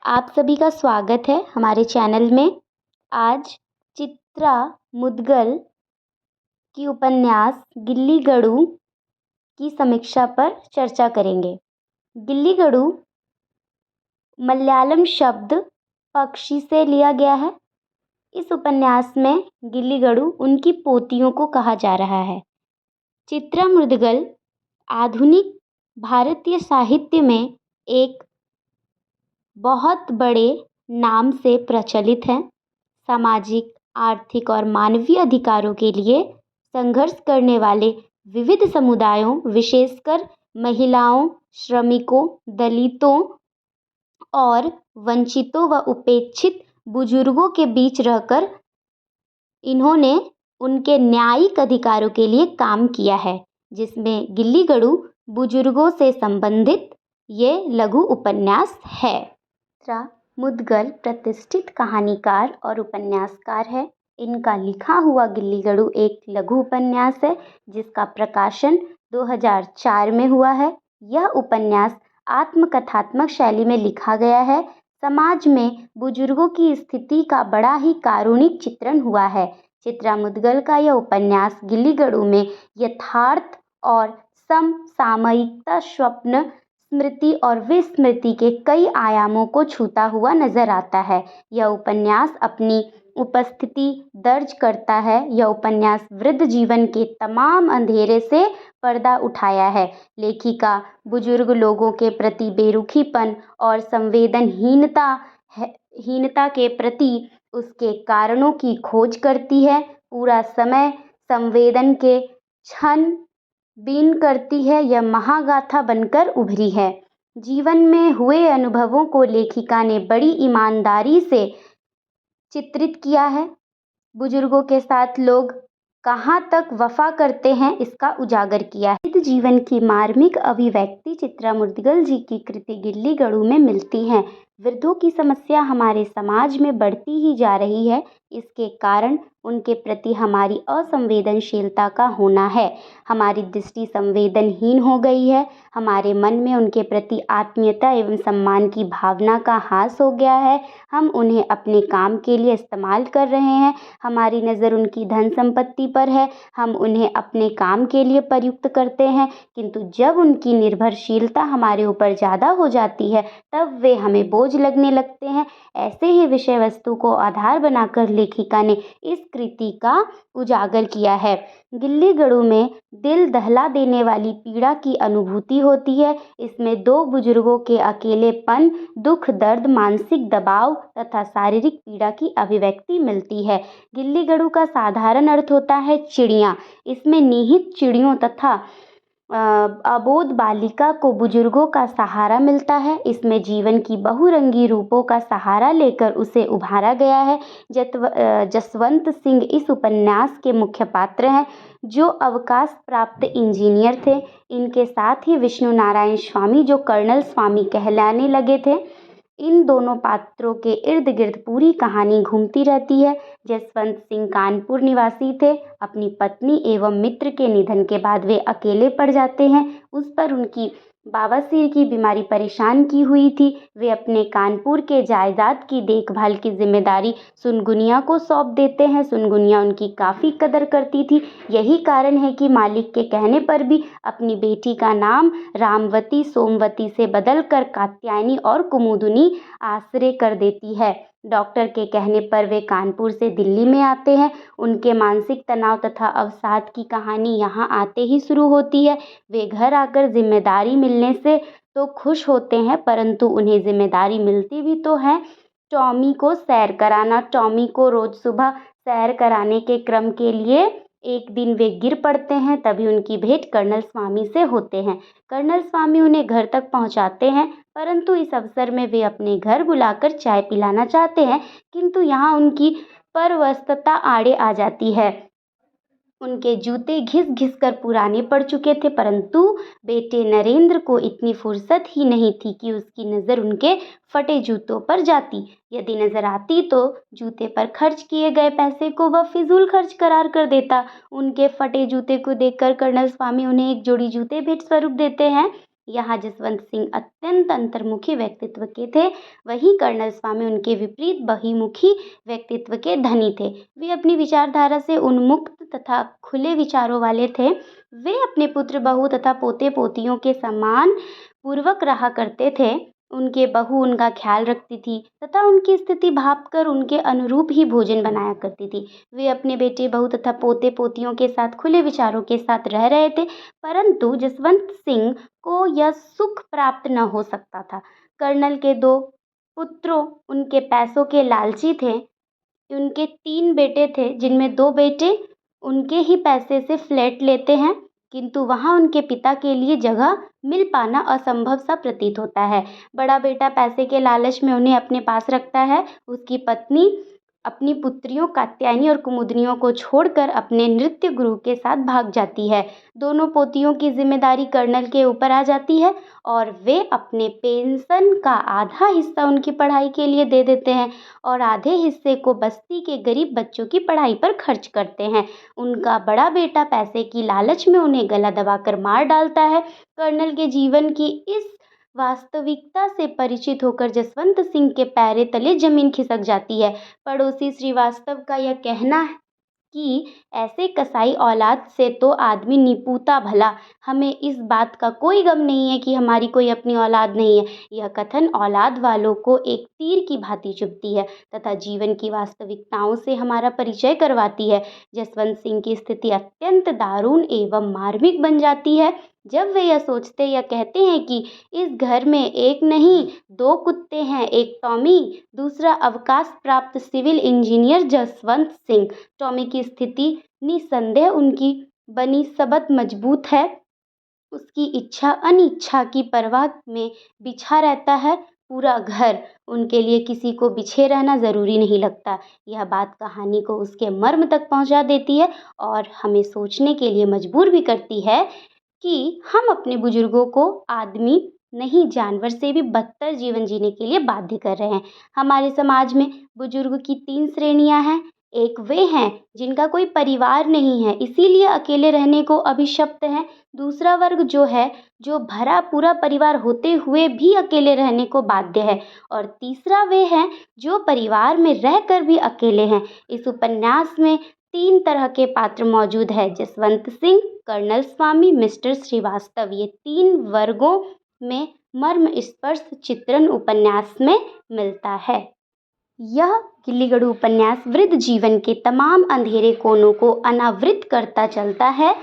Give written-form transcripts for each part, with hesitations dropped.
आप सभी का स्वागत है हमारे चैनल में। आज चित्रा मुद्गल की उपन्यास गिल्ली गड़ू की समीक्षा पर चर्चा करेंगे। गिल्ली गड़ू मलयालम शब्द पक्षी से लिया गया है। इस उपन्यास में गिल्ली गड़ू उनकी पोतियों को कहा जा रहा है। चित्रा मुद्गल आधुनिक भारतीय साहित्य में एक बहुत बड़े नाम से प्रचलित हैं। सामाजिक, आर्थिक और मानवीय अधिकारों के लिए संघर्ष करने वाले विविध समुदायों, विशेषकर महिलाओं, श्रमिकों, दलितों और वंचितों व उपेक्षित बुजुर्गों के बीच रहकर इन्होंने उनके न्यायिक अधिकारों के लिए काम किया है, जिसमें गिल्ली गड़ू बुजुर्गों से संबंधित ये लघु उपन्यास है। चित्रा मुद्गल प्रतिष्ठित कहानीकार और उपन्यासकार है। इनका लिखा हुआ गिल्ली गड़ू एक लघु उपन्यास है जिसका प्रकाशन 2004 में हुआ है। यह उपन्यास आत्मकथात्मक शैली में लिखा गया है। समाज में बुजुर्गों की स्थिति का बड़ा ही कारुणिक चित्रण हुआ है। चित्रा मुद्गल का यह उपन्यास गिल्ली गड़ू में यथार्थ और समसामयिकता, स्वप्न, स्मृति और विस्मृति के कई आयामों को छूता हुआ नजर आता है। यह उपन्यास अपनी उपस्थिति दर्ज करता है। यह उपन्यास वृद्ध जीवन के तमाम अंधेरे से पर्दा उठाया है। लेखिका बुजुर्ग लोगों के प्रति बेरुखीपन और हीनता के प्रति उसके कारणों की खोज करती है। पूरा समय संवेदन के क्षण बीन करती है। यह महागाथा बनकर उभरी है। जीवन में हुए अनुभवों को लेखिका ने बड़ी ईमानदारी से चित्रित किया है। बुजुर्गों के साथ लोग कहाँ तक वफा करते हैं, इसका उजागर किया है। जीवन की मार्मिक अभिव्यक्ति चित्रा मुद्गल जी की कृति गिल्ली गड़ू में मिलती हैं। वृद्धों की समस्या हमारे समाज में बढ़ती ही जा रही है। इसके कारण उनके प्रति हमारी असंवेदनशीलता का होना है। हमारी दृष्टि संवेदनहीन हो गई है। हमारे मन में उनके प्रति आत्मीयता एवं सम्मान की भावना का ह्रास हो गया है। हम उन्हें अपने काम के लिए इस्तेमाल कर रहे हैं। हमारी नज़र उनकी धन संपत्ति पर है। हम उन्हें अपने काम के लिए प्रयुक्त करते हैं, किंतु जब उनकी निर्भरशीलता हमारे ऊपर ज़्यादा हो जाती है तब वे हमें बोझ लगने लगते हैं। ऐसे ही विषय वस्तु को आधार बनाकर लेखिका ने इस कृति का उजागर किया है। गिल्ली गड़ू में दिल दहला देने वाली पीड़ा की अनुभूति होती है। इसमें दो बुजुर्गों के अकेलेपन, दुख, दर्द, मानसिक दबाव तथा शारीरिक पीड़ा की अभिव्यक्ति मिलती है। गिल्ली गड़ू का साधारण अर्थ होता है चिड़िया। इसमें निहित चिड़ियों तथा अबोध बालिका को बुजुर्गों का सहारा मिलता है। इसमें जीवन की बहुरंगी रूपों का सहारा लेकर उसे उभारा गया है। जसवंत सिंह इस उपन्यास के मुख्य पात्र हैं, जो अवकाश प्राप्त इंजीनियर थे। इनके साथ ही विष्णु नारायण स्वामी, जो कर्नल स्वामी कहलाने लगे थे। इन दोनों पात्रों के इर्द गिर्द पूरी कहानी घूमती रहती है। जसवंत सिंह कानपुर निवासी थे। अपनी पत्नी एवं मित्र के निधन के बाद वे अकेले पड़ जाते हैं। उस पर उनकी बवासीर की बीमारी परेशान की हुई थी। वे अपने कानपुर के जायदाद की देखभाल की जिम्मेदारी सुनगुनिया को सौंप देते हैं। सुनगुनिया उनकी काफ़ी कदर करती थी। यही कारण है कि मालिक के कहने पर भी अपनी बेटी का नाम रामवती सोमवती से बदलकर कात्यायनी और कुमुदिनी आश्रय कर देती है। डॉक्टर के कहने पर वे कानपुर से दिल्ली में आते हैं। उनके मानसिक तनाव तथा अवसाद की कहानी यहाँ आते ही शुरू होती है। वे घर आकर जिम्मेदारी मिलने से तो खुश होते हैं, परंतु उन्हें जिम्मेदारी मिलती भी तो है टॉमी को सैर कराना। टॉमी को रोज सुबह सैर कराने के क्रम के लिए एक दिन वे गिर पड़ते हैं। तभी उनकी भेंट कर्नल स्वामी से होते हैं। कर्नल स्वामी उन्हें घर तक पहुंचाते हैं, परंतु इस अवसर में वे अपने घर बुलाकर चाय पिलाना चाहते हैं, किंतु यहाँ उनकी परवस्तता आड़े आ जाती है। उनके जूते घिस घिस कर पुराने पड़ चुके थे, परंतु बेटे नरेंद्र को इतनी फुर्सत ही नहीं थी कि उसकी नज़र उनके फटे जूतों पर जाती। यदि नज़र आती तो जूते पर खर्च किए गए पैसे को वह फिजूल खर्च करार कर देता। उनके फटे जूते को देखकर कर्नल स्वामी उन्हें एक जोड़ी जूते भेंट स्वरूप देते हैं। यहाँ जसवंत सिंह अत्यंत अंतर्मुखी व्यक्तित्व के थे, वहीं कर्नल स्वामी उनके विपरीत बहिर्मुखी व्यक्तित्व के धनी थे। वे अपनी विचारधारा से उन्मुक्त तथा खुले विचारों वाले थे। वे अपने पुत्र बहू तथा पोते पोतियों के सम्मान पूर्वक रहा करते थे। उनके बहू उनका ख्याल रखती थी तथा उनकी स्थिति भांपकर उनके अनुरूप ही भोजन बनाया करती थी। वे अपने बेटे बहू तथा पोते पोतियों के साथ खुले विचारों के साथ रह रहे थे, परंतु जसवंत सिंह को यह सुख प्राप्त न हो सकता था। कर्नल के 2 पुत्रों उनके पैसों के लालची थे। उनके 3 बेटे थे, जिनमें 2 बेटे उनके ही पैसे से फ्लैट लेते हैं, किंतु वहाँ उनके पिता के लिए जगह मिल पाना असंभव सा प्रतीत होता है। बड़ा बेटा पैसे के लालच में उन्हें अपने पास रखता है। उसकी पत्नी अपनी पुत्रियों कात्यायनी और कुमुदनियों को छोड़कर अपने नृत्य गुरु के साथ भाग जाती है। दोनों पोतियों की जिम्मेदारी कर्नल के ऊपर आ जाती है और वे अपने पेंशन का आधा हिस्सा उनकी पढ़ाई के लिए दे देते हैं और आधे हिस्से को बस्ती के गरीब बच्चों की पढ़ाई पर खर्च करते हैं। उनका बड़ा बेटा पैसे की लालच में उन्हें गला दबाकर मार डालता है। कर्नल के जीवन की इस वास्तविकता से परिचित होकर जसवंत सिंह के पैरे तले जमीन खिसक जाती है। पड़ोसी श्रीवास्तव का यह कहना है कि ऐसे कसाई औलाद से तो आदमी निपूता भला, हमें इस बात का कोई गम नहीं है कि हमारी कोई अपनी औलाद नहीं है। यह कथन औलाद वालों को एक तीर की भांति चुभती है तथा जीवन की वास्तविकताओं से हमारा परिचय करवाती है। जसवंत सिंह की स्थिति अत्यंत दारुण एवं मार्मिक बन जाती है जब वे यह सोचते या कहते हैं कि इस घर में एक नहीं 2 कुत्ते हैं, एक टॉमी, दूसरा अवकाश प्राप्त civil engineer Jaswant Singh. Tommy की स्थिति निसंदेह उनकी बनिस्बत मजबूत है। उसकी इच्छा अनिच्छा की परवाह में बिछा रहता है। पूरा घर उनके लिए किसी को बिछे रहना ज़रूरी नहीं लगता। यह बात कहानी को उसके मर्म तक पहुंचा देती है और हमें सोचने के लिए मजबूर भी करती है कि हम अपने बुजुर्गों को आदमी नहीं जानवर से भी बदतर जीवन जीने के लिए बाध्य कर रहे हैं। हमारे समाज में बुजुर्ग की 3 श्रेणियां हैं। एक वे हैं जिनका कोई परिवार नहीं है, इसीलिए अकेले रहने को अभिशप्त हैं। दूसरा वर्ग जो है, जो भरा पूरा परिवार होते हुए भी अकेले रहने को बाध्य है। और तीसरा वे हैं जो परिवार में रहकर भी अकेले हैं। इस उपन्यास में 3 तरह के पात्र मौजूद हैं: जसवंत सिंह, कर्नल स्वामी, मिस्टर श्रीवास्तव। ये 3 वर्गों में मर्म स्पर्श चित्रण उपन्यास में मिलता है। यह गिल्लीगढ़ उपन्यास वृद्ध जीवन के तमाम अंधेरे कोनों को अनावृत करता चलता है।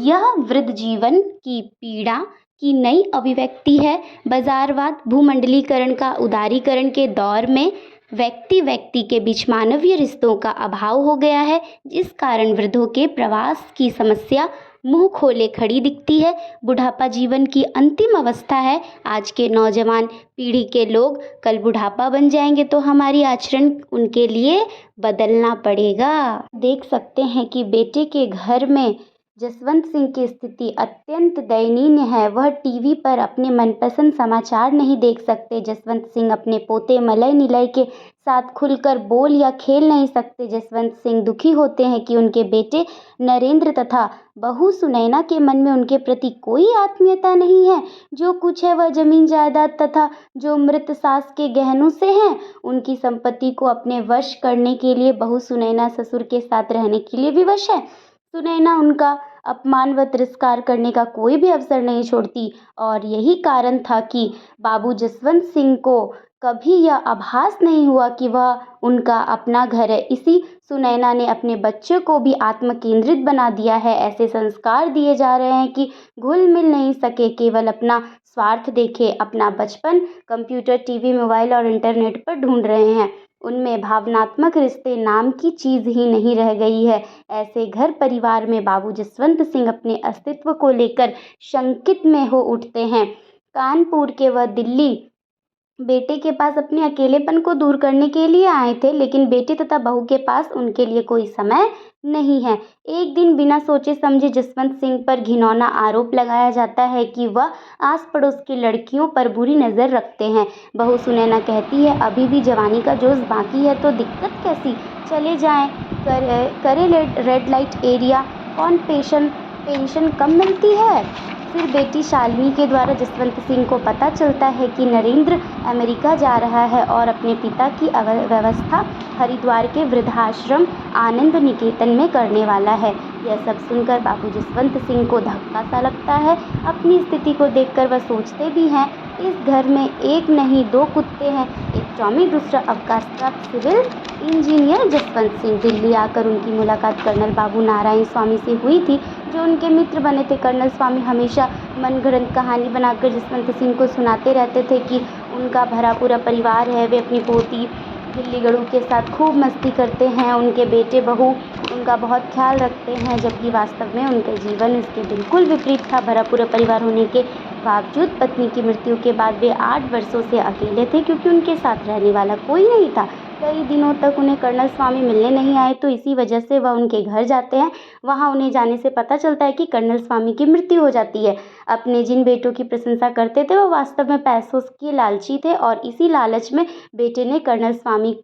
यह वृद्ध जीवन की पीड़ा की नई अभिव्यक्ति है। बाजारवाद, भूमंडलीकरण का उदारीकरण के दौर में व्यक्ति के बीच मानवीय रिश्तों का अभाव हो गया है, जिस कारण वृद्धों के प्रवास की समस्या मुंह खोले खड़ी दिखती है। बुढ़ापा जीवन की अंतिम अवस्था है। आज के नौजवान पीढ़ी के लोग कल बुढ़ापा बन जाएंगे तो हमारी आचरण उनके लिए बदलना पड़ेगा। देख सकते हैं कि बेटे के घर में जसवंत सिंह की स्थिति अत्यंत दयनीय है। वह टीवी पर अपने मनपसंद समाचार नहीं देख सकते। जसवंत सिंह अपने पोते मलय निलय के साथ खुलकर बोल या खेल नहीं सकते। जसवंत सिंह दुखी होते हैं कि उनके बेटे नरेंद्र तथा बहू सुनैना के मन में उनके प्रति कोई आत्मीयता नहीं है। जो कुछ है वह जमीन जायदाद तथा जो मृत सास के गहनों से है, उनकी संपत्ति को अपने वश करने के लिए बहू सुनैना ससुर के साथ रहने के लिए विवश है। सुनैना उनका अपमान व तिरस्कार करने का कोई भी अवसर नहीं छोड़ती और यही कारण था कि बाबू जसवंत सिंह को कभी यह आभास नहीं हुआ कि वह उनका अपना घर है। इसी सुनैना ने अपने बच्चे को भी आत्मकेंद्रित बना दिया है। ऐसे संस्कार दिए जा रहे हैं कि घुल मिल नहीं सके, केवल अपना स्वार्थ देखे। अपना बचपन कंप्यूटर, टीवी, मोबाइल और इंटरनेट पर ढूंढ रहे हैं। उनमें भावनात्मक रिश्ते नाम की चीज़ ही नहीं रह गई है। ऐसे घर परिवार में बाबू जसवंत सिंह अपने अस्तित्व को लेकर शंकित में हो उठते हैं। कानपुर के वह दिल्ली बेटे के पास अपने अकेलेपन को दूर करने के लिए आए थे, लेकिन बेटे तथा बहू के पास उनके लिए कोई समय नहीं है। एक दिन बिना सोचे समझे जसवंत सिंह पर घिनौना आरोप लगाया जाता है कि वह आस पड़ोस की लड़कियों पर बुरी नज़र रखते हैं। बहू सुनैना कहती है, अभी भी जवानी का जोश बाकी है तो दिक्कत कैसी, चले जाएं, करे रेड लाइट एरिया। कौन पेंशन कम मिलती है। फिर बेटी शालिनी के द्वारा जसवंत सिंह को पता चलता है कि नरेंद्र अमेरिका जा रहा है और अपने पिता की व्यवस्था हरिद्वार के वृद्धाश्रम आनंद निकेतन में करने वाला है। यह सब सुनकर बाबू जसवंत सिंह को धक्का सा लगता है। अपनी स्थिति को देखकर वह सोचते भी हैं, इस घर में एक नहीं दो कुत्ते हैं, एक टॉमी, दूसरा अवकाश प्राप्त सिविल इंजीनियर जसवंत सिंह। दिल्ली आकर उनकी मुलाकात कर्नल बाबू नारायण स्वामी से हुई थी, जो उनके मित्र बने थे। कर्नल स्वामी हमेशा मनगढ़ंत कहानी बनाकर जसवंत सिंह को सुनाते रहते थे कि उनका भरा पूरा परिवार है, वे अपनी पोती गिल्ली गड़ू के साथ खूब मस्ती करते हैं, उनके बेटे बहू उनका बहुत ख्याल रखते हैं, जबकि वास्तव में उनके जीवन इसके बिल्कुल विपरीत था। भरा पूरा परिवार होने के बावजूद पत्नी की मृत्यु के बाद वे 8 वर्षों से अकेले थे, क्योंकि उनके साथ रहने वाला कोई नहीं था। कई दिनों तक उन्हें कर्नल स्वामी मिलने नहीं आए, तो इसी वजह से वह उनके घर जाते हैं। वहाँ उन्हें जाने से पता चलता है कि कर्नल स्वामी की मृत्यु हो जाती है। अपने जिन बेटों की प्रशंसा करते थे वो वास्तव में पैसों के लालची थे, और इसी लालच में बेटे ने कर्नल स्वामी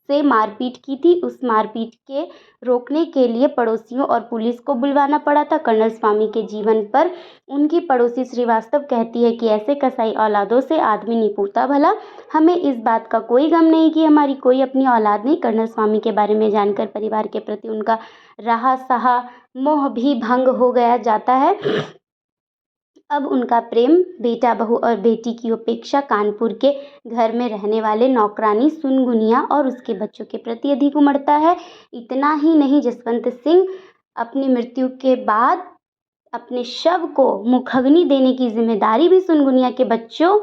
से मारपीट की थी। उस मारपीट के रोकने के लिए पड़ोसियों और पुलिस को बुलवाना पड़ा था। कर्नल स्वामी के जीवन पर उनकी पड़ोसी श्रीवास्तव कहती है कि ऐसे कसाई औलादों से आदमी नहीं पूछता भला। हमें इस बात का कोई गम नहीं कि हमारी कोई अपनी औलाद नहीं। कर्नल स्वामी के बारे में जानकर परिवार के प्रति उनका रहा सहा मोह भी भंग हो गया जाता है। अब उनका प्रेम बेटा बहू और बेटी की उपेक्षा कानपुर के घर में रहने वाले नौकरानी सुनगुनिया और उसके बच्चों के प्रति अधिक उमड़ता है। इतना ही नहीं, जसवंत सिंह अपनी मृत्यु के बाद अपने शव को मुखग्नि देने की जिम्मेदारी भी सुनगुनिया के बच्चों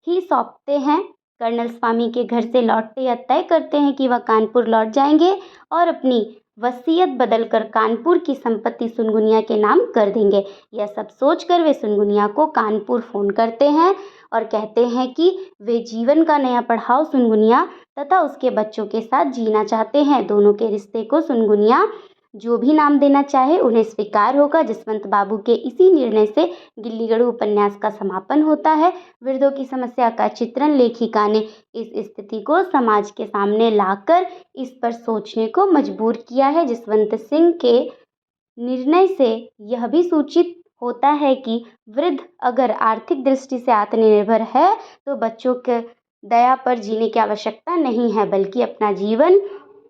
ही सौंपते हैं। कर्नल स्वामी के घर से लौटते यह तय करते हैं कि वह कानपुर लौट जाएंगे और अपनी वसीयत बदलकर कानपुर की संपत्ति सुनगुनिया के नाम कर देंगे। यह सब सोचकर वे सुनगुनिया को कानपुर फ़ोन करते हैं और कहते हैं कि वे जीवन का नया पड़ाव सुनगुनिया तथा उसके बच्चों के साथ जीना चाहते हैं। दोनों के रिश्ते को सुनगुनिया जो भी नाम देना चाहे उन्हें स्वीकार होगा। जसवंत बाबू के इसी निर्णय से गिल्ली गड़ू उपन्यास का समापन होता है। वृद्धों की समस्या का चित्रण लेखिका ने इस स्थिति को समाज के सामने लाकर इस पर सोचने को मजबूर किया है। जसवंत सिंह के निर्णय से यह भी सूचित होता है कि वृद्ध अगर आर्थिक दृष्टि से आत्मनिर्भर है तो बच्चों के दया पर जीने की आवश्यकता नहीं है, बल्कि अपना जीवन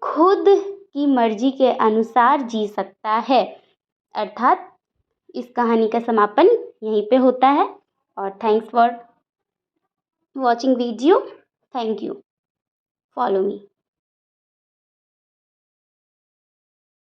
खुद की मर्जी के अनुसार जी सकता है। अर्थात इस कहानी का समापन यहीं पे होता है। और thanks for watching video. Thank you. Follow me.